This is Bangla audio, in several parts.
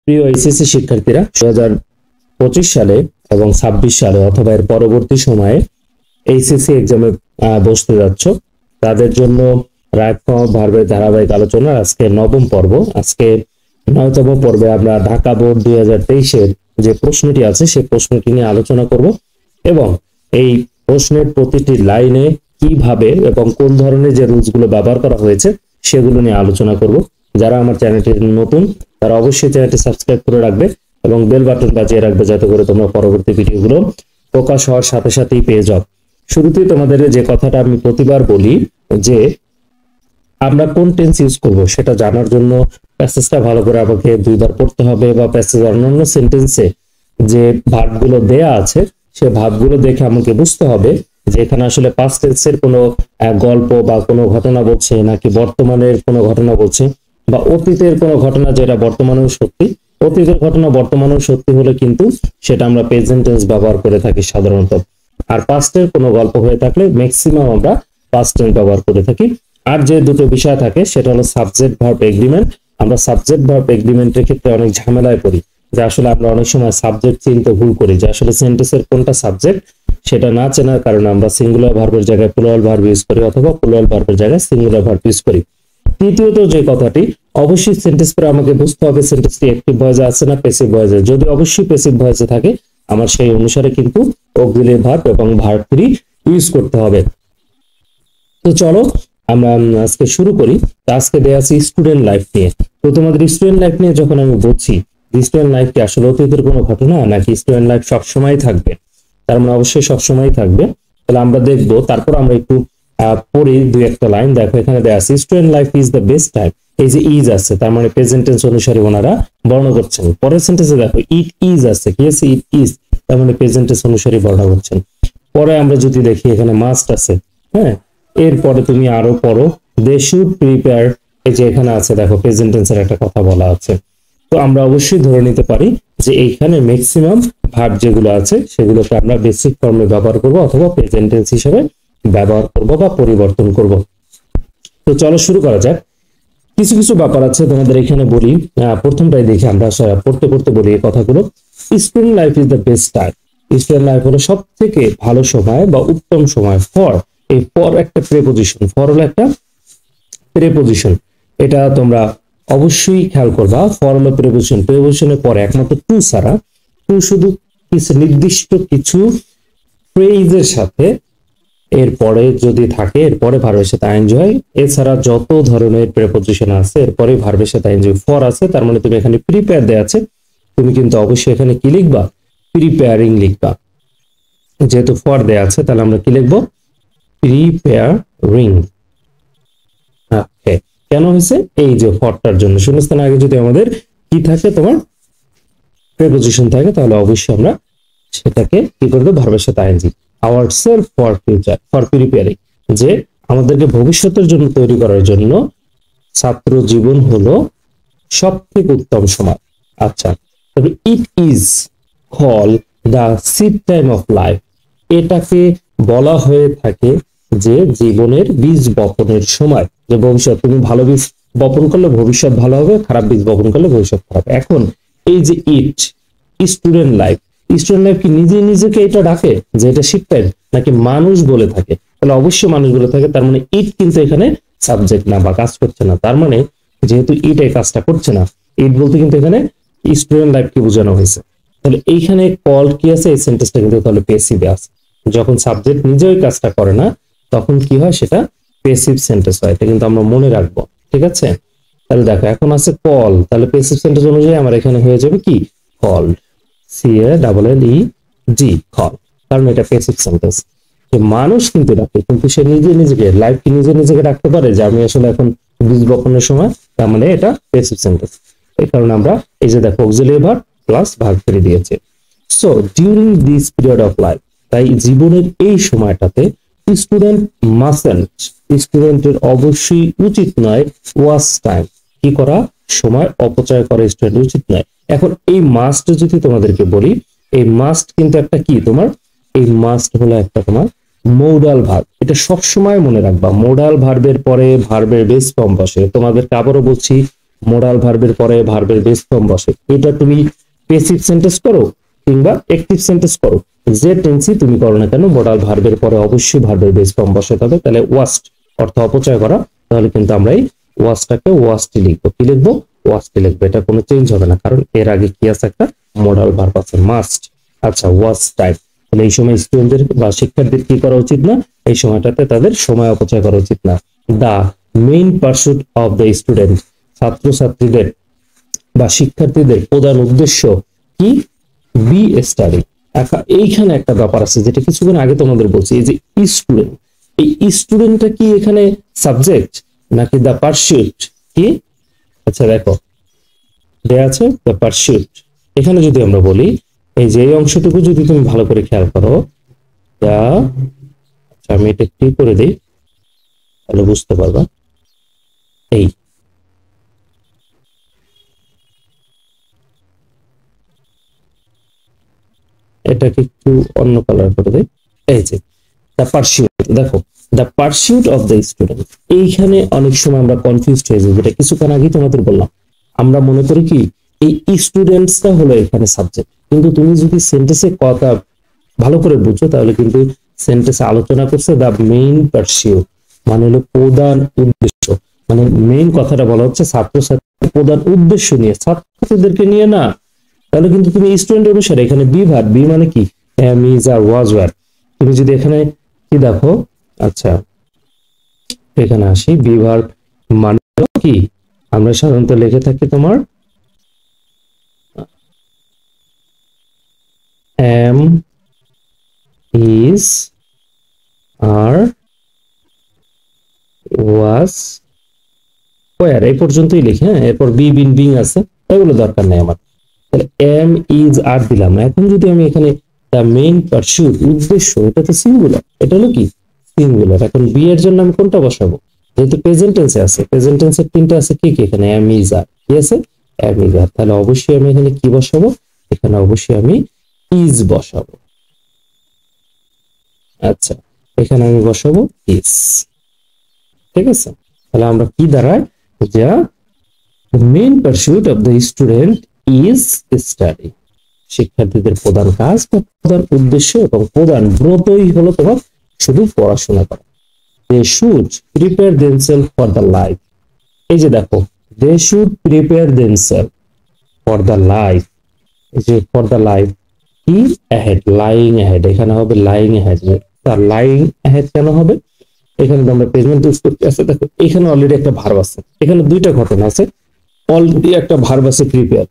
প্রিয় এইচএসসি শিক্ষার্থীরা 2025 সালে এবং 26 সালে অথবা এর পরবর্তী সময়ে এইচএসসি এক্সামে বসতে যাচ্ছ তাদের জন্য রাইট ফর্ম ভার্বের ধারাবাহিক আলোচনার আজকে নবম পর্ব। আজকে 9তম পর্বে আমরা ঢাকা বোর্ড 2023-এর যে প্রশ্নটি আছে সেই প্রশ্নটি নিয়ে আলোচনা করব এবং এই প্রশ্নের প্রতিটি লাইনে কিভাবে এবং কোন ধরনের যে রুলসগুলো ব্যবহার করা হয়েছে সেগুলো নিয়ে আলোচনা করব। যারা আমার চ্যানেলটি নতুন তারা অবশ্যই চ্যানেলটি সাবস্ক্রাইব করে রাখবে এবং বেল বাটন বাজিয়ে রাখবে যাতে করে তোমরা পরবর্তী ভিডিওগুলো প্রকাশ হওয়ার সাথে সাথেই পেয়ে যাও। শুরুতেই তোমাদের যে কথাটা আমি প্রতিবার বলি যে আমরা কোন টেন্স ইউজ করব সেটা জানার জন্য প্যাসেজটা ভালো করে আমাকে দুইবার পড়তে হবে বা প্যাসেজ অন্যান্য সেন্টেন্সে যে ভার্বগুলো দেয়া আছে সে ভার্বগুলো দেখে আমাকে বুঝতে হবে যে এখানে আসলে পাস্ট টেন্সের কোনো গল্প বা কোনো ঘটনা বলছে নাকি বর্তমানের কোনো ঘটনা বলছে বা অতীতের কোনো ঘটনা যেটা বর্তমানেও সত্যি। অতীতের ঘটনা বর্তমানেও সত্যি হলে কিন্তু সেটা আমরা প্রেজেন্ট টেন্স ব্যবহার করে থাকি সাধারণত। আর পাস্টের কোনো গল্প হয়ে থাকলে ম্যাক্সিমাম আমরা পাস্ট টেন্স ব্যবহার করে থাকি। আর যে দুটো বিষয় থাকে সেটা হলো সাবজেক্ট ভার্ব এগ্রিমেন্ট। আমরা সাবজেক্ট ভার্ব এগ্রিমেন্টের ক্ষেত্রে অনেক ঝামেলায় পড়ি যে আসলে আমরা অনেক সময় সাবজেক্ট চিনতে ভুল করি যে আসলে সেন্টেন্সের কোনটা সাবজেক্ট সেটা না চেনার কারণে আমরা সিঙ্গুলার ভার্বের জায়গায় প্লুরাল ভার্ব ইউজ করি অথবা প্লুরাল ভার্বের জায়গায় সিঙ্গুলার ভার্ব ইউজ করি। তৃতীয়ত যে কথাটি অবশ্যই সেন্টেন্স পরে আমাকে বুঝতে হবে সেন্টেন্সটি অ্যাক্টিভ ভয়েসে আছে না প্যাসিভ ভয়েসে। যদি অবশ্যই প্যাসিভ ভয়েসে থাকে আমার সেই অনুসারে কিন্তু অক্সিলিয়ারি ভার্ব এবং ভার্ব ফ্রি ইউজ করতে হবে। তো চলো আমরা আজকে শুরু করি। আজকে দেয়া আছে স্টুডেন্ট লাইফ নিয়ে। তো তোমাদের স্টুডেন্ট লাইফ নিয়ে যখন আমি বলছি স্টুডেন্ট লাইফ কি আসলে অতীতের কোনো ঘটনা নাকি স্টুডেন্ট লাইফ সবসময় থাকবে, তার মানে অবশ্যই সবসময় থাকবে। তাহলে আমরা দেখবো, তারপর আমরা একটু পড়ি দুই একটা লাইন। দেখো এখানে দেয়া আছে student life is the best time. এই যে ইজ আছে তার মানে প্রেজেন্ট টেন্স অনুসারে ওনারা বর্ণনা করছেন। পরের সেন্টেন্সে দেখো ইট ইজ আছে, কি আছে ইট ইজ, তার মানে প্রেজেন্ট টেন্স অনুসারে বর্ণনা করছেন। পরে আমরা যদি দেখি এখানে মাস্ট আছে, হ্যাঁ, এরপরে তুমি আরো পড়ো দে শুড প্রিপেয়ার, এই যে এখানে আছে দেখো প্রেজেন্ট টেন্সের একটা কথা বলা আছে। তো আমরা অবশ্যই ধরে নিতে পারি যে এইখানে ম্যাক্সিমাম ভার্ব যেগুলো আছে সেগুলোকে আমরা বেসিক ফর্মে ব্যবহার করব অথবা প্রেজেন্ট টেন্স হিসেবে ব্যবহার করব বা পরিবর্তন করব। তো চলো শুরু করা যাক। কিছু কিছু ব্যাপার আছে তোমাদের এখানে বলি। প্রথমটাই দেখি আমরা পড়তে পড়তে বলি এই কথাগুলো। Student life is the best time. Student life হলো সব থেকে ভালো সময় বা উত্তম সময়। ফর, এই ফর একটা প্রেপোজিশন, ফর হলো একটা প্রেপোজিশন, এটা তোমরা অবশ্যই খেয়াল করবা। ফর হলো প্রেপোজিশন, প্রেপোজিশনের পরে একমাত্র টু ছাড়া, টু শুধু কিছু নির্দিষ্ট কিছু ফ্রেজের সাথে এরপরে যদি থাকে এরপরে ভার্বের সাথে আইএনজি হয়। এছাড়া যত ধরনের প্রেপোজিশন আছে এরপরে ভার্বের সাথে আইএনজি। ফর আছে তার মানে তুমি এখানে প্রিপেয়ার দেয়া আছে, তুমি কিন্তু অবশ্যই এখানে কি লিখবা, প্রিপেয়ারিং লিখবা। যেহেতু ফর দেয়া আছে তাহলে আমরা কি লিখবো, প্রিপেয়ারিং। ওকে, কেন হয়েছে, এই যে ফরটার জন্য। শূন্যস্থান আগে যদি আমাদের কি থাকে, তোমার প্রেপোজিশন থাকে, তাহলে অবশ্যই আমরা সেটাকে কি করবো, ভার্বের সাথে ING. ourselves for future, for preparing, যে আমাদেরকে ভবিষ্যতের জন্য তৈরি করার জন্য ছাত্র জীবন হলো সবথেকে উত্তম সময়। আচ্ছা, তবে it is call the seed time of life. এটাকে বলা হয়ে থাকে যে জীবনের বীজ বপনের সময়, যে ভবিষ্যৎ তুমি ভালো বীজ বপন করলে ভবিষ্যৎ ভালো হবে, খারাপ বীজ বপন করলে ভবিষ্যৎ খারাপ। এখন এই যে ইট, স্টুডেন্ট লাইফ, স্টুডেন্ট লাইফ কি নিজে নিজেকে এটা ডাকে যে এটা শিট টাইম, নাকি মানুষ বলে থাকে? তাহলে অবশ্যই মানুষ বলে থাকে, তার মানে ইট কিন্তু এখানে সাবজেক্ট না বা কাজ করছে না। তার মানে যেহেতু ইট এই কাজটা করছে না, ইট বলতে কিন্তু এখানে স্টুডেন্ট লাইফ কি বোঝানো হয়েছে। তাহলে এইখানে কল কি আছে, এই সেন্টেন্সটা কিন্তু তাহলে প্যাসিভে আছে। যখন সাবজেক্ট নিজে ওই কাজটা করে না তখন কি হয়, সেটা প্যাসিভ সেন্টেন্স হয়। এটা কিন্তু আমরা মনে রাখবো, ঠিক আছে? তাহলে দেখো এখন আছে কল, তাহলে প্যাসিভ সেন্টেন্স অনুযায়ী আমার এখানে হয়ে যাবে কি, কল, CALLED, কল, কারণ এটা প্যাসিভ সেন্টেন্স। যে মানুষ কিন্তু ডাকে, কিন্তু সে নিজে নিজেকে, লাইফ কি নিজে নিজেকে ডাকতে পারে যে আমি আসলে এখন বীজ বপনের সময়, তার মানে এটা প্যাসিভ সেন্টেন্স। এই কারণে আমরা এই যে দেখো auxiliary verb plus verb free দিয়েছে। So during this period of life, তাই জীবনের এই সময়টাতে স্টুডেন্ট মাস্টন্ট, স্টুডেন্টের অবশ্যই উচিত নয় ওয়াস টাইম, কি করা, সময় অপচয় করা স্টুডেন্ট উচিত নয়। এখন এই মাস্ট যদি তোমাদেরকে বলি, এই মাস্ট কিন্তু একটা কি, তোমার এই মাস্ট হলো একটা তোমার মোডাল ভার্ব। এটা সব সময় মনে রাখবা, মোডাল ভার্বের পরে ভার্বের বেস ফর্ম বসে। তোমাদেরকে আবারও বলছি মোডাল ভার্বের পরে ভার্বের বেস ফর্ম বসে। এটা তুমি প্যাসিভ সেন্টেন্স করো কিংবা অ্যাক্টিভ সেন্টেন্স করো, যে টেন্সই তুমি করো না কেন মোডাল ভার্বের পরে অবশ্যই ভার্বের বেস ফর্ম বসাতে হবে। তাহলে ওয়াস্ট অর্থ অপচয় করা, তাহলে কিন্তু আমরা এই ওয়াস্টটাকে ওয়াস্টই লিখবো। কি লিখবো? ওয়াস্টই লিখবো। এটা কোনো চেঞ্জ হবে না, কারণ এর আগে কি আছে? একটা মোডাল ভার্ব আছে, মাস্ট। আচ্ছা, ওয়াস্ট টাইম। তাহলে এই সময় স্টুডেন্টদের বা শিক্ষার্থীদের কি করা উচিত না? এই সময়টাতে তাদের সময় অপচয় করা উচিত না। The main pursuit of the student, ছাত্রছাত্রীদের বা শিক্ষার্থীদের প্রধান উদ্দেশ্য কি? Be study. এইখানে একটা ব্যাপার আছে যেটা কিছুক্ষণ আগে তোমাদের বলছি, এই যে স্টুডেন্ট, এই স্টুডেন্টটা কি এখানে সাবজেক্ট নাকি দা পারসুট? কি? আচ্ছা দেখো দেয়া আছে দা পারসুট। এখানে যদি আমরা বলি এই যে এই অংশটুকু যদি তুমি ভালো করে খেয়াল করো, আমি এটা কি করে দিই তাহলে বুঝতে পারবা। এই এটাকে একটু অন্য কালার করে দেই। এই যে দ্য পারসিউট, দেখো the pursuit of the student. এইখানে অনেক সময় আমরা কনফিউজড হয়ে যাই, যেটা কিছুক্ষণ আগেই তোমাদের বললাম। আমরা মনে করি কি এই স্টুডেন্টসটা হলো এখানে সাবজেক্ট, কিন্তু তুমি যদি সেন্টেন্সে কথা ভালো করে বুঝো তাহলে কিন্তু সেন্টেন্সে আলোচনা করছে দ্য মেইন পারসিউট, মানে হলো প্রধান উদ্দেশ্য। মানে মেইন কথাটা বলা হচ্ছে ছাত্রছাত্রীর প্রধান উদ্দেশ্য নিয়ে, ছাত্রছাত্রীদেরকে নিয়ে না। তাহলে কিন্তু তুমি স্টুডেন্ট অনুসারে এখানে বি ভার্ব, বি মানে কি? Am is are was were. তুমি যদি এখানে কি দেখো, আচ্ছা এখানে আসি, বি ভার্ব মানে কি? আমরা সাধারণত লিখে থাকি তোমার am is are was were, এই পর্যন্তই লিখি। হ্যাঁ, এরপর বি বিন বিং আছে, এগুলো দরকার নেই আমার। তাহলে এম ইজ আর দিলাম না। এখন যদি আমি এখানে দ্য মেইন পারসুট, উদ্দেশ্য, এটা তো সিঙ্গুলার, এটা হলো কি সিঙ্গুলার। এখন বি এর জন্য আমি কোনটা বসাবো? যেহেতু প্রেজেন্ট টেন্সে আছে, প্রেজেন্ট টেন্সের তিনটা আছে, কি কি এখানে? এম ইজ আর, কি আছে? এম ইজ আর। তাহলে অবশ্যই আমি এখানে কি বসাবো? এখানে অবশ্যই আমি ইজ বসাবো। আচ্ছা, এখানে আমি বসাবো ইজ। ঠিক আছে, তাহলে আমরা কি দাঁড়ায়? যা the main pursuit of the student is study, শিক্ষার্থীদের প্রধান কাজ বা প্রধান উদ্দেশ্য এবং প্রধান ব্রতই হলো তোমার শুধু পড়াশোনা করা। they should prepare themselves for the life, এই যে দেখো they should prepare themselves for the life, এই যে for the life কি? ahead, lying ahead, এখানে হবে lying ahead। তার lying ahead কেন হবে? এখানে আমরা প্রেজেন্ট ইউজ করতে আছে, দেখো এখানে অলরেডি একটা ভার্ব আছে, এখানে দুইটা ঘটনা আছে। অলরেডি একটা ভার্ব আছে প্রিপেয়ার,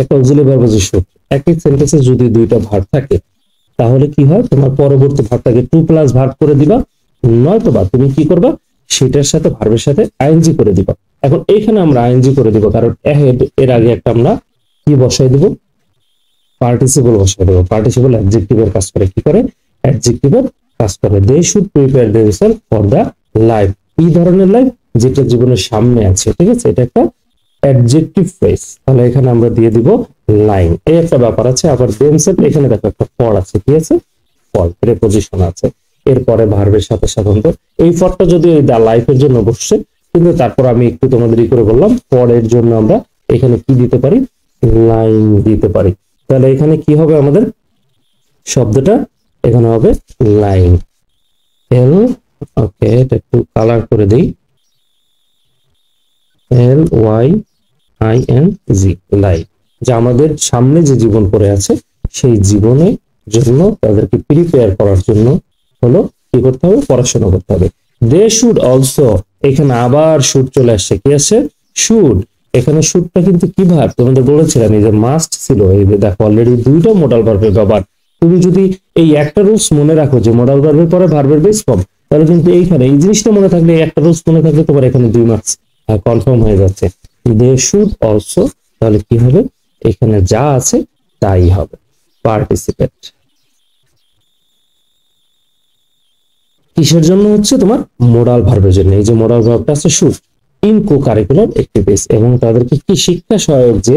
একটা অক্সিলারি ভার্ব আছে শুড। একই সেন্টেন্সে যদি দুইটা ভার্ব থাকে তাহলে কি হয়? তোমার পরবর্তী ভার্বটাকে টু প্লাস ভার্ব করে দিবা, নয়তোবা তুমি কি করবা? সেটার সাথে ভার্বের সাথে আইএনজি করে দিবা। এখন এইখানে আমরা আইএনজি করে দিব, কারণ ahead এর আগে একটা আমরা কি বসাই দিব? পার্টিসিপল বসাই দেব। পার্টিসিপল অ্যাডজেক্টিভের কাজ করে। কি করে? অ্যাডজেক্টিভের কাজ করে। They should prepare themselves for the life, এই ধরনের লাইফ যেটা জীবনের সামনে আছে। ঠিক আছে, এটা একটা অ্যাডজেক্টিভ ফ্রেজ। তাহলে এখানে আমরা দিয়ে দিব লাইন, এই একটা ব্যাপার আছে। আবার দেমসেলফ, এখানে দেখো একটা ফর আছে, কি আছে? ফর, প্রিপোজিশন আছে। এরপরে ভার্বের সাথে সাধারণত এই ফরটা যদি দা লাইফের জন্য বসছে, কিন্তু তারপর আমি একটু তোমাদের করে বললাম ফরের জন্য আমরা এখানে কি দিতে পারি? লাইন দিতে পারি। তাহলে এখানে কি হবে আমাদের শব্দটা? এখানে হবে লাইন, এল। ওকে, এটা একটু কালার করে দেই, L Y I N G, line. যে আমাদের সামনে যে জীবন পড়ে আছে সেই জীবনের জন্য তাদেরকে প্রিপেয়ার করার জন্য হলো কি করতে হবে? পড়াশোনা করতে হবে। দে শুড অলসো, এখানে আবার শুড চলে আসছে, কি আসছে? শুড। এখানে শুডটা কিন্তু কি ভার্ব? তোমাদের বলেছিলাম এই যে মাস্ট ছিল। এই যে দেখো অলরেডি দুইটা মোডাল ভার্বের ব্যবহার। তুমি যদি এই একটা রুলস মনে রাখো যে মোডাল ভার্বের পরে ভার্বের বেস ফর্ম, তাহলে কিন্তু এইখানে এই জিনিসটা মনে থাকলে, একটা রুলস মনে থাকলে তোমার এখানে 2 মার্কস কনফার্ম হয়ে যাচ্ছে। দে শুড অলসো, তাহলে কি হবে? এখানে যা আছে তাই হবে, পার্টিসিপেট। কিসের জন্য হচ্ছে? তোমার মোডাল ভার্বের জন্য। এই যে মোডাল ভার্বটা আছে should, in co curricular activities, এবং তাদেরকে কি শিক্ষা সহায়ক যে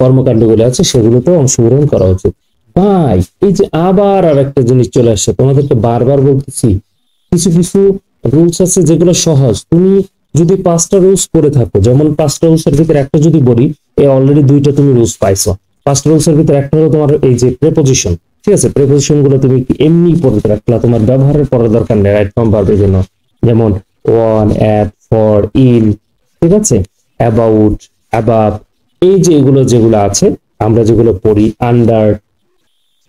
কর্মকাণ্ডগুলো আছে সেগুলোতে অংশগ্রহণ করা উচিত। ভাই এই যে আবার আর একটা জিনিস চলে আসছে, তোমাদেরকে বারবার বলতেছি কিছু কিছু রুলস আছে যেগুলো সহজ, তুমি যদি 5টা রুলস করে থাকো, যেমন 5টা রুলসের ভিতরে একটা যদি বলি, এই অলরেডি 2টা তুমি রুলস পাইছো। 5টা রুলসের ভিতরে একটা হলো তোমার এই যে প্রিপোজিশন, ঠিক আছে? প্রিপোজিশন গুলো তুমি এমনি পড়তে রাখলা, তোমার ব্যবহারের পড়ার দরকার নেই রাইট ফর্ম ভার্বের জন্য, যেমন অন, অ্যাট, ফর, ইন, ঠিক আছে? অ্যাবাউট, অ্যাবাভ, এই যে এগুলো যেগুলো আছে আমরা যেগুলো পড়ি, আন্ডার,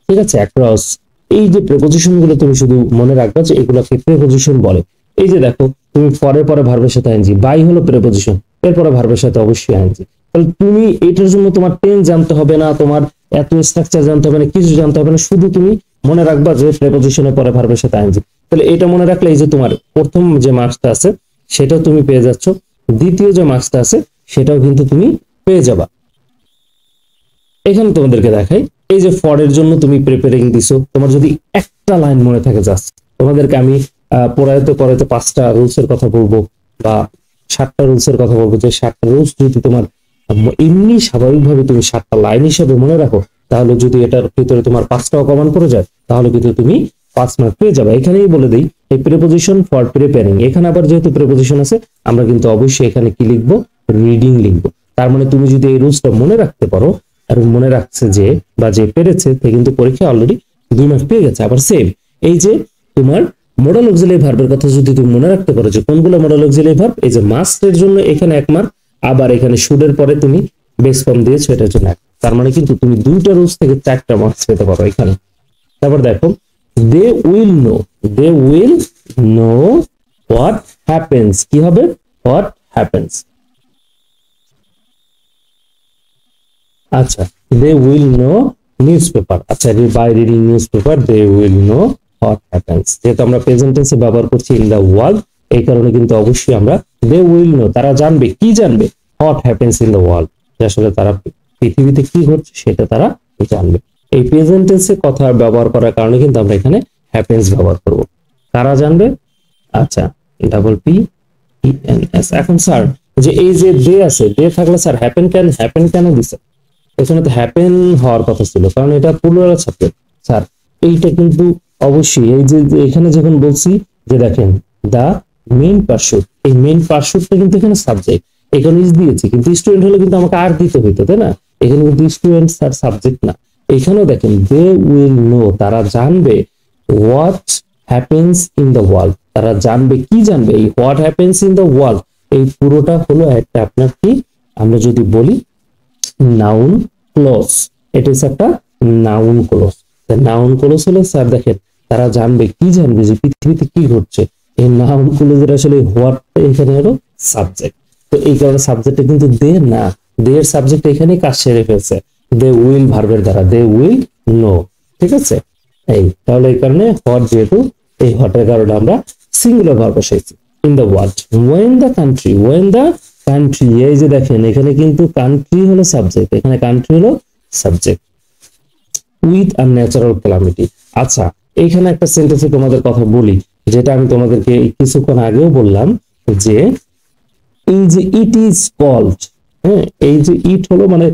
ঠিক আছে, অ্যাক্রস, এই যে প্রিপোজিশন গুলো তুমি শুধু মনে রাখবা যে এগুলোকে প্রিপোজিশন বলে। এই যে দেখো, তুমি ফরের পরে ভার্বের সাথে আইএনজি, বাই হলো প্রিপোজিশন, এরপরে ভার্বের সাথে অবশ্যই আইএনজি। তাহলে তুমি এটার জন্য তোমার টেন্স জানতে হবে না, তোমার এত স্ট্রাকচার জানতে হবে না, কিছু জানতে হবে না, শুধু তুমি মনে রাখবা যে প্রিপোজিশনের পরে ভার্বের সাথে আইএনজি। তাহলে এটা মনে রাখলে এই যে তোমার প্রথম যে মার্কসটা আছে সেটাও তুমি পেয়ে যাচ্ছ, দ্বিতীয় যে মার্কসটা আছে সেটাও কিন্তু তুমি পেয়ে যাবা। এখানে তোমাদেরকে দেখাই, এই যে ফরের জন্য তুমি প্রিপেয়ারিং দিছো, তোমার যদি একটা লাইন মনে থাকে, জাস্ট তোমাদেরকে আমি পড়াইতে পড়াইতে 5টা রুলস এর কথা বলবো বা 7টা রুলস এর কথা বলবো, যে 7টা রুলস যদি তোমার এমনি স্বাভাবিকভাবে তুমি 7টা লাইন হিসেবে মনে রাখো, তাহলে যদি এটার ভিতরে তোমার 5টাও কমন করে যায় তাহলে কিন্তু তুমি 5 মার্ক পেয়ে যাবে। এখানেই বলে দিই, এই প্রিপোজিশন ফর প্রিপেয়ারিং, এখানে আবার যেহেতু প্রিপোজিশন আছে আমরা কিন্তু অবশ্যই এখানে কি লিখবো, রিডিং লিখবো। তার মানে তুমি যদি এই রুলসটা মনে রাখতে পারো, আর মনে রাখছে যে বা যে পেরেছে সে কিন্তু পরীক্ষা অলরেডি 2 মার্ক পেয়ে গেছে। আবার সেম এই যে তোমার মডাল অক্সিলারি ভার্বের কথা যদি তুমি মনে রাখতে পারো যে কোনগুলো মডাল অক্সিলারি ভার্ব, এই যে মাস্ট এর জন্য এখানে 1 মার্ক, আবার এখানে শুড এর পরে তুমি বেস ফর্ম দিয়েছো এটার জন্য 1। তার মানে কিন্তু তুমি 2টা রুলস থেকে 4টা মার্কস পেতে পারো এখানে। তারপর দেখো, they will know, they will know what happens, কি হবে, হোয়াট হ্যাপেন্স। আচ্ছা, দে উইল নো নিউজপেপার, আচ্ছা by reading newspaper they will know what happens. যেহেতু আমরা প্রেজেন্ট টেন্সে ব্যবহার করছি ইন দা ওয়ার্ল্ড, এই কারণে কিন্তু অবশ্যই আমরা দে উইল নো, তারা জানবে, কি জানবে, what happens in the world, আসলে তারা পৃথিবীতে কি ঘটছে সেটা তারা জানবে। এই প্রেজেন্ট টেন্সে কথা ব্যবহার করার কারণে কিন্তু আমরা এখানে হ্যাপেন্স ব্যবহার করব। কারা জানবে, আচ্ছা double P E N S. এখন স্যার যে এই যে দে আছে, দে থাকলে স্যার হ্যাপেন কেন দিছে? এখানে তো হ্যাপেন হওয়ার কথা ছিল, কারণ এটা প্লুরাল সাবজেক্ট। স্যার এইটা কিন্তু অবশ্যই এই যে এখানে যখন বলছি যে দেখেন দা মেইন পারস্যুট, এই মেইন পারস্যুটটা কিন্তু এখানে সাবজেক্ট, এখানে ইজ দিয়েছি, কিন্তু স্টুডেন্ট হলে কিন্তু আমাকে আর দিতে হইতো, তাই না? এখানে কিন্তু স্টুডেন্ট স্যার সাবজেক্ট না। এখানেও দেখেন দে উইল নো, তারা জানবে, what happens in the world, তারা জানবে, কি জানবে, এই what happens in the world এই পুরোটা হলো একটা আপনার কি, আমরা যদি বলি নাউন ক্লজ, এটা হচ্ছে একটা নাউন ক্লজ। নাউন ক্লজ হলো স্যার দেখেন তারা জানবে, কি জানবে, যে পৃথিবীতে কি ঘটছে। এই নাউন ক্লজের আসলে হোয়াট এখানে হলো সাবজেক্ট, তো এই কারণে সাবজেক্টটা কিন্তু দে না, দে এর সাবজেক্ট এখানে কাজ সেরে ফেলছে দে উইল ভার্বের দ্বারা, দে উইল নো, ঠিক আছে? এই তাহলে এই কারণে হোয়াট, যেহেতু এই হোয়াটের কারণে আমরা সিঙ্গুলার ভার্ব বসাইছি। In the world, when the country, when the country, এই যে দেখেন এখানে কিন্তু কান্ট্রি হলো সাবজেক্ট, এখানে কান্ট্রি হলো subject, with a natural calamity. আচ্ছা, এইখানে একটা সেন্টেন্সে তোমাদের কথা বলি, যেটা আমি তোমাদেরকে কিছুক্ষণ আগেও বললাম, যে এই যে ইট ইজ কল্ড, হ্যাঁ, এই যে ইট হলো মানে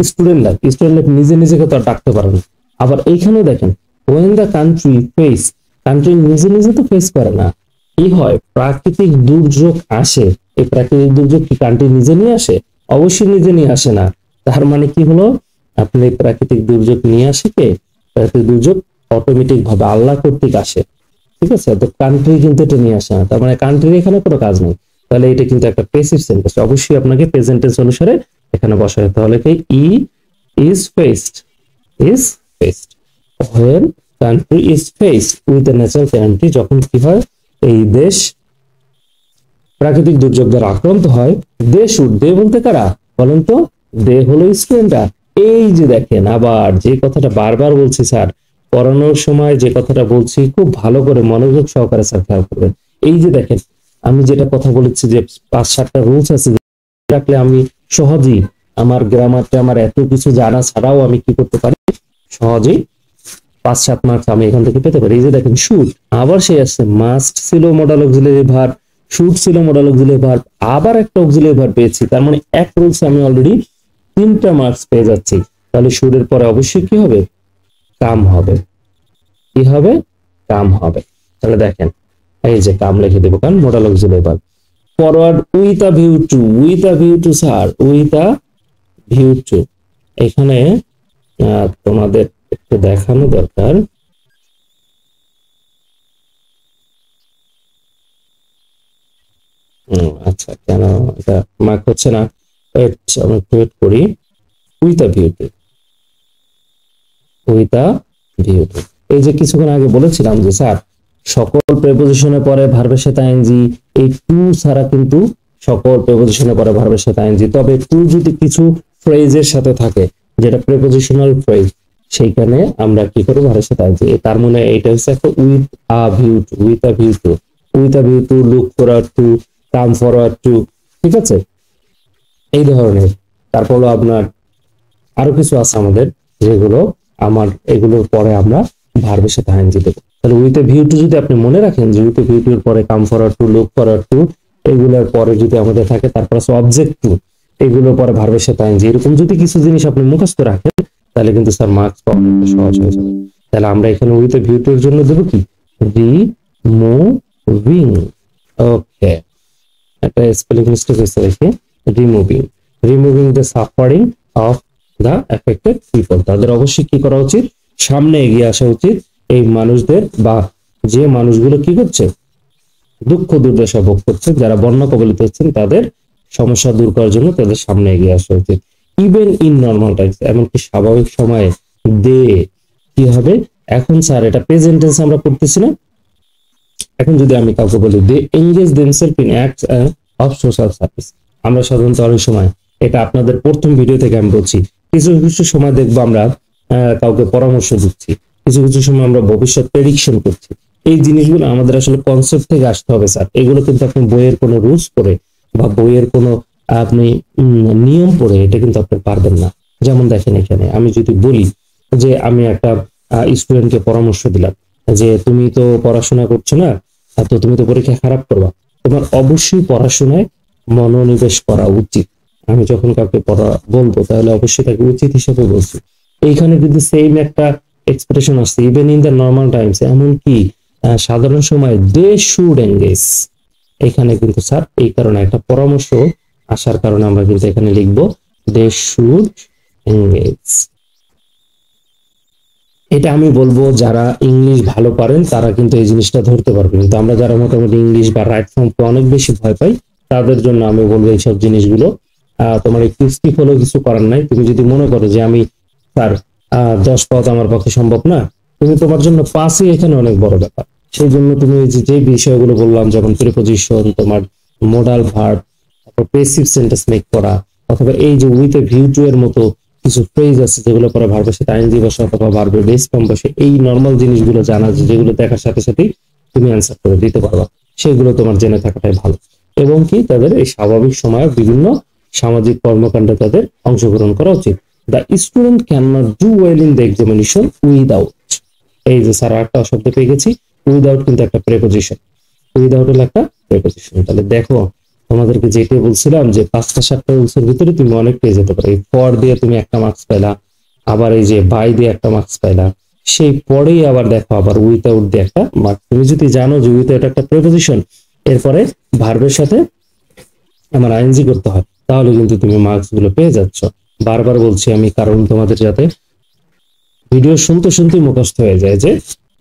স্টুডেন্ট লাইফ, স্টুডেন্ট লাইফ নিজে নিজেকে তো ডাকতে পারে না। আবার এইখানেও দেখেন when the country face, country নিজে নিজে তো ফেস করে না, কি হয়, প্রাকৃতিক দুর্যোগ আসে, এই প্রাকৃতিক দুর্যোগ কি কান্ট্রি নিজে নিয়ে আসে? অবশ্যই নিজে নিয়ে আসে না। তার মানে কি হলো, আপনি প্রাকৃতিক দুর্যোগ নিয়ে আসে কে? প্রাকৃতিক দুর্যোগ অটোমেটিক ভাবে আল্লাহ কর্তৃক আসে, ঠিক আছে? তো কান্ট্রি কিন্তু এটা নিয়ে আসে না, তার মানে কান্ট্রির এখানে কোনো কাজ নেই। তাহলে এটা কিন্তু একটা প্যাসিভ সেন্টেন্স, অবশ্যই আপনাকে প্রেজেন্ট টেন্স অনুসারে এখানে বসাতে, তাহলে কি ই is faced, is faced, when country is faced with a natural calamity, যখন কি হয়, এই দেশ প্রাকৃতিক দুর্যোগ দ্বারা আক্রান্ত হয়, দে শুড, দে বলতে কারা বলেন তো, দে হলো স্টুডেন্টরা। এই যে দেখেন আবার যে কথাটা বারবার বলছি স্যার, পড়ানোর সময় যে কথাটা বলছি খুব ভালো করে মনোযোগ সহকারে স্যার খেয়াল করবেন। এই যে দেখেন আমি যেটা কথা বলেছি যে 5-7টা রুলস আছে, রাখলে আমি সহজেই আমার গ্রামারটা, আমার এত কিছু জানা ছাড়াও আমি কি করতে পারি, সহজেই 5-7 মার্কস আমি এখান থেকে পেতে পারি। এই যে দেখেন শুড, আবার সে আসছে, মাস্ট ছিল মডাল অক্সিলারি ভার্ব, শুড ছিল মডাল অক্সিলারি ভার্ব, আবার একটা অক্সিলারি ভার্ব পেয়েছি, তার মানে এক রুলস আমি অলরেডি 3টা মার্কস পেয়ে যাচ্ছি। তাহলে শুডের পরে অবশ্যই কি হবে, কাম হবে, কি হবে, কাম হবে। তাহলে দেখেন এই যে কাম লিখে দেবো, কারণ modal auxiliary verb. Forward with a view to, with a view two sir, with a view two. এখানে তোমাদের একটু দেখানো দরকার। আচ্ছা, কেন এটা মার্ক হচ্ছে না? আমরা ক্রিয়েট করি with a view to, with a view two. এই যে কিছুক্ষণ আগে বলেছিলাম যে স্যার সকল প্রেপোজিশনের পরে ভার্বের সাথে আইএনজি, এই টু ছাড়া কিন্তু সকল প্রেপোজিশনের পরে ভার্বের সাথে আইএনজি, তবে টু যদি কিছু ফ্রেজের সাথে থাকে যেটা প্রেপোজিশনাল ফ্রেজ, সেইখানে আমরা কি করব? ভার্বের সাথে আইএনজি। তার মানে এটা হচ্ছে একটা with a view to, with a view to, with a view to, look forward to, come forward to, ঠিক আছে, এই ধরনের। তারপর হলো আপনার আরো কিছু আছে আমাদের, যেগুলো আমার এগুলোর পরে আমরা ভার্বের সাথে আইএনজি দেবো। তাহলে উইথ এ ভিউ টু যদি আপনি মনে রাখেন যে উইথ এ ভিউ টু এর পরে come forward to, look forward to, এগুলোর পরে যদি আমাদের থাকে, তারপর আছে অবজেক্ট টু, এগুলোর পরে ভার্বের সাথে আইএনজি, এরকম যদি কিছু জিনিস আপনি মুখস্থ রাখেন তাহলে কিন্তু স্যার মার্কস পাওয়া অনেকটা সহজ হয়ে যাবে। তাহলে আমরা এখানে উইথ এ ভিউ টু এর জন্য দেবো কি? রিমুভিং। ওকে, একটা স্পেলিং মিস্টেক হয়েছে, দেখি, removing, removing the suffering of the affected people. তাদের অবশ্যই কি করা উচিত? সামনে এগিয়ে আসা উচিত এই মানুষদের, বা যে মানুষগুলো কি করছে? দুঃখ দুর্দশা ভোগ করছে, যারা বন্যা কবলিত হচ্ছেন, তাদের সমস্যা দূর করার জন্য তাদের সামনে এগিয়ে আসা উচিত। ইভেন ইন নর্মাল টাইমস, এমনকি স্বাভাবিক সময়ে দে কি হবে? এখন স্যার এটা প্রেজেন্ট টেন্স আমরা পড়তেছি না, এখন যদি আমি কাউকে বলি they engage themselves in acts of social service, আমরা সাধারণত অনেক সময়, এটা আপনাদের প্রথম ভিডিও থেকে আমি বলছি, কিছু কিছু সময় দেখবো আমরা কাউকে পরামর্শ দিচ্ছি, কিছু কিছু সময় আমরা ভবিষ্যৎ প্রেডিকশন করছি। এই জিনিসগুলো আমাদের আসলে কনসেপ্ট থেকে আসতে হবে স্যার। এগুলো কিন্তু আপনি বইয়ের কোনো রুলস পড়ে বা বইয়ের কোনো আপনি নিয়ম পড়ে এটা কিন্তু আপনি পারবেন না। যেমন দেখেন, এখানে আমি যদি বলি যে আমি একটা স্টুডেন্টকে পরামর্শ দিলাম যে তুমি তো পড়াশোনা করছো না, তো তুমি তো পরীক্ষা খারাপ করবা, তোমার অবশ্যই পড়াশোনায় মনোনিবেশ করা উচিত। আমি যখন কাউকে পড়া বলবো তাহলে অবশ্যই তাকে উচিত হিসেবে বলছি। এইখানে কিন্তু সেম একটা এক্সপ্রেশন আসছে, even in the normal Times, এমনকি সাধারণ সময় দে শুড এঙ্গেজ। এখানে কিন্তু স্যার এই কারণে একটা পরামর্শ আসার কারণে আমরা কিন্তু এখানে লিখবো দে শুড এঙ্গেজ। এটা আমি বলবো যারা ইংলিশ ভালো পারেন তারা কিন্তু এই জিনিসটা ধরতে পারবে, কিন্তু আমরা যারা মোটামুটি ইংলিশ বা রাইট ফর্মকে অনেক বেশি ভয় পাই, তাদের জন্য আমি বলবো এইসব জিনিসগুলো তোমার একটু স্কিপ হলেও কিছু করার নাই। তুমি যদি মনে করো যে আমি স্যার 10 পাওয়া তো আমার পক্ষে সম্ভব না, তুমি তোমার জন্য 5ই এখানে অনেক বড় ব্যাপার। সেই জন্য তুমি যে বিষয়গুলো বললাম, যেমন প্রিপোজিশন, তোমার মোডাল ভার্ব, তারপর প্যাসিভ সেন্টেন্স মেক করা, অথবা এই যে উইথ এ ভিউ টু এর মতো কিছু ফ্রেজ আছে যেগুলো পরে ভার্বের সাথে আইএনজি বসে অথবা ভার্বের বেস ফর্ম বসে, এই নরমাল জিনিসগুলো জানা, যেগুলো দেখার সাথে সাথেই তুমি অ্যান্সার করে দিতে পারবা, সেগুলো তোমার জেনে থাকাটাই ভালো। এবং কি তাদের এই স্বাভাবিক সময়ে বিভিন্ন সামাজিক কর্মকাণ্ডে তাদের অংশগ্রহণ করা উচিত। The student can not do well in the examination without, এই যে স্যার একটা শব্দ পেয়ে গেছি, উইদাউট কিন্তু একটা প্রেপোজিশন, উইদাউট হলো একটা প্রেপোজিশন। তাহলে দেখো তোমাদেরকে যেটা বলছিলাম যে 5টা-7টা রুলসের ভিতরে তুমি অনেক পেয়ে যেতে পারো। এই ফর দিয়ে তুমি একটা মার্কস পাইলা, আবার এই যে বাই দিয়ে একটা মার্কস পাইলা, সেই পরেই আবার দেখো আবার উইথাউট দিয়ে একটা মার্কস। তুমি যদি জানো যে উইথাউট একটা প্রেপোজিশন, এরপরে ভার্বের সাথে আমার আইএনজি করতে হয়, তাহলে কিন্তু তুমি মার্কস গুলো পেয়ে যাচ্ছ। বারবার বলছি আমি, কারণ তোমাদের যাতে ভিডিও শুনতে শুনতে মুখস্থ হয়ে যায় যে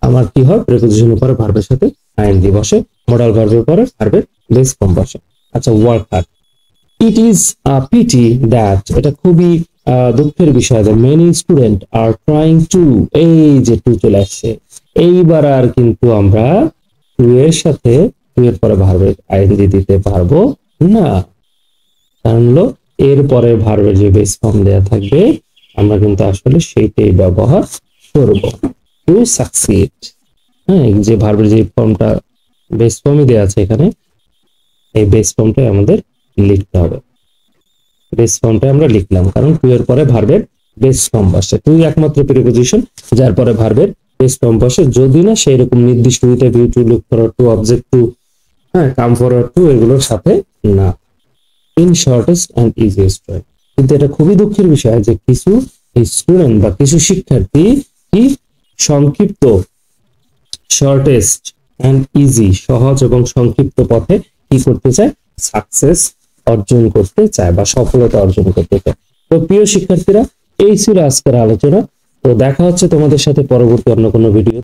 আমার কি হয়, প্রেপোজিশনের পরে ভার্বের সাথে আইএনজি বসে, মডাল ভার্বের পরে ভার্বের বেস ফর্ম বসে। আচ্ছা, work hard. It is a pity that, এটা খুবই দুঃখের বিষয়, the many student are trying to, এই যে টু চলে আসছে, এইবার আর কিন্তু আমরা টু এর সাথে টু এর পরে ভার্বের আইএনজি দিতে পারবো না, কারণ হলো এর পরে ভার্বের যে বেস ফর্ম দেয়া থাকবে আমরা কিন্তু আসলে সেইটাই ব্যবহার করব, টু সাকসিড। হ্যাঁ, যে ভার্বের যে ফর্মটা বেস ফর্মই দেয়া আছে এখানে, এই বেস ফর্মটাই আমাদের লিখতে হবে। বেস ফর্মটা আমরা লিখলাম কারণ টু এর পরে ভার্বের বেস ফর্ম বসে, টু একমাত্র প্রিপোজিশন যার পরে ভার্বের বেস ফর্ম বসে, যদি না সেই রকম নির্দিষ্ট with a view to, look forward to, object to, হ্যাঁ, কাম ফরওয়ার্ড টু, এগুলোর সাথে না। In shortest and easiest way. কিন্তু এটা খুবই দুঃখের বিষয় যে কিছু স্টুডেন্ট বা কিছু শিক্ষার্থী কি সংক্ষিপ্ত, শর্টেস্ট এন্ড ইজি, সহজ এবং সংক্ষিপ্ত পথে কি করতে চায়, সাকসেস অর্জন করতে চায় বা সফলতা অর্জন করতে চায়। তো প্রিয় শিক্ষার্থীরা, এই ছিল আজকের আলোচনা। তো দেখা হচ্ছে তোমাদের সাথে পরবর্তী অন্য কোনো ভিডিও।